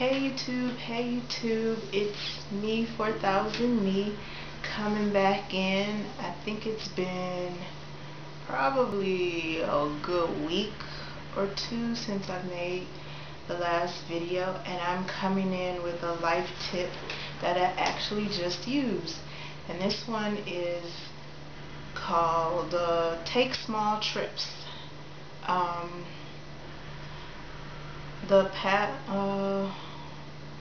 Hey YouTube, it's me 4000 me coming back in. I think it's been probably a good week or two since I made the last video, and I'm coming in with a life tip that I actually just used. And this one is called Take Small Trips.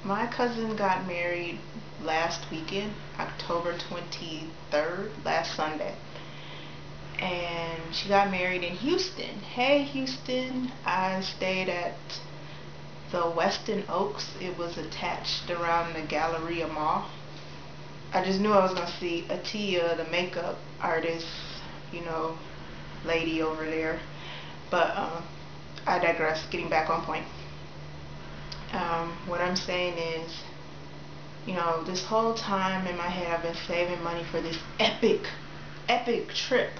My cousin got married last weekend, October 23rd, last Sunday. And she got married in Houston. Hey Houston, I stayed at the Westin Oaks. It was attached around the Galleria Mall. I just knew I was going to see Atia, the makeup artist, lady over there. But I digress, getting back on point. What I'm saying is, this whole time in my head I've been saving money for this epic trip.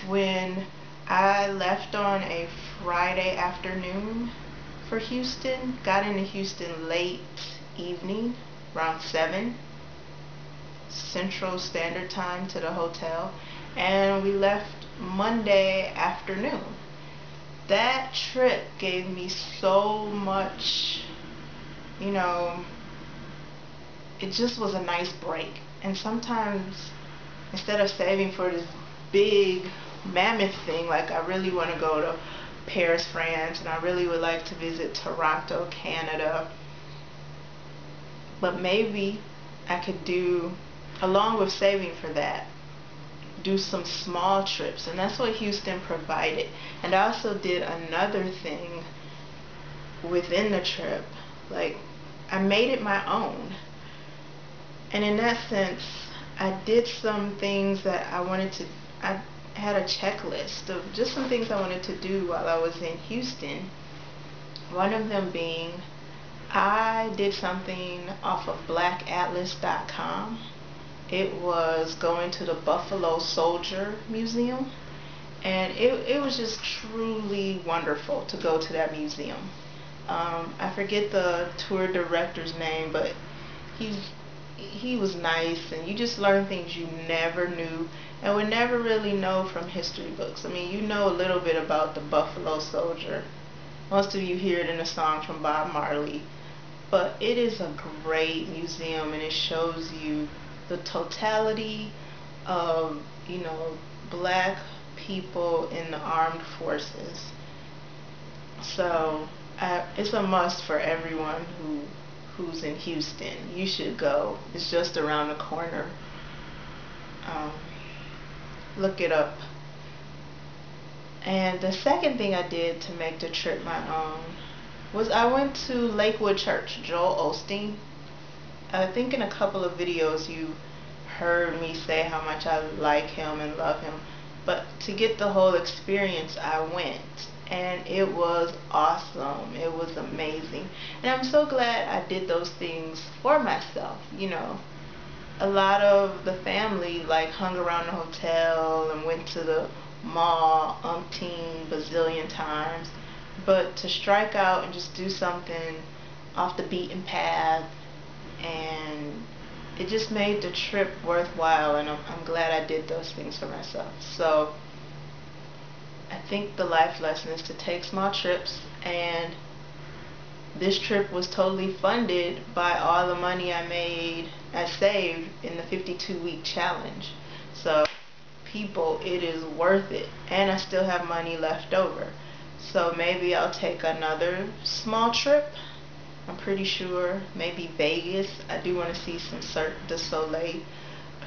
When I left on a Friday afternoon for Houston, got into Houston late evening, around 7 Central Standard Time to the hotel, and we left Monday afternoon. That trip gave me so much, it just was a nice break. And sometimes, instead of saving for this big mammoth thing, like I really want to go to Paris, France, and I really would like to visit Toronto, Canada, but maybe I could do, along with saving for that, do some small trips. And that's what Houston provided. And I also did another thing within the trip, like I made it my own. And in that sense, I did some things that I had a checklist of just some things I wanted to do while I was in Houston. One of them being, I did something off of blackatlas.com. It was going to the Buffalo Soldier Museum, and it was just truly wonderful to go to that museum. I forget the tour director's name, but he was nice, and you just learn things you never knew and would never really know from history books. I mean, you know a little bit about the Buffalo Soldier. Most of you hear it in a song from Bob Marley, but it is a great museum, and it shows you the totality of, black people in the armed forces. So it's a must for everyone who's in Houston. You should go. It's just around the corner. Look it up. And the second thing I did to make the trip my own was I went to Lakewood Church. Joel Osteen. I think in a couple of videos you heard me say how much I like him and love him. But to get the whole experience, I went. And it was awesome. It was amazing. And I'm so glad I did those things for myself. A lot of the family hung around the hotel and went to the mall umpteen bazillion times. But to strike out and just do something off the beaten path, and it just made the trip worthwhile, and I'm glad I did those things for myself. So I think the life lesson is to take small trips, and this trip was totally funded by all the money I saved in the 52-week challenge. So people, it is worth it, and I still have money left over. So maybe I'll take another small trip. I'm pretty sure maybe Vegas. I do want to see some Cirque du Soleil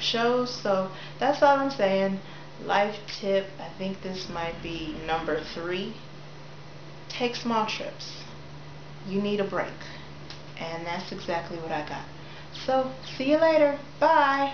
shows. So that's all I'm saying. Life tip, I think this might be number 3. Take small trips. You need a break. And that's exactly what I got. So see you later. Bye.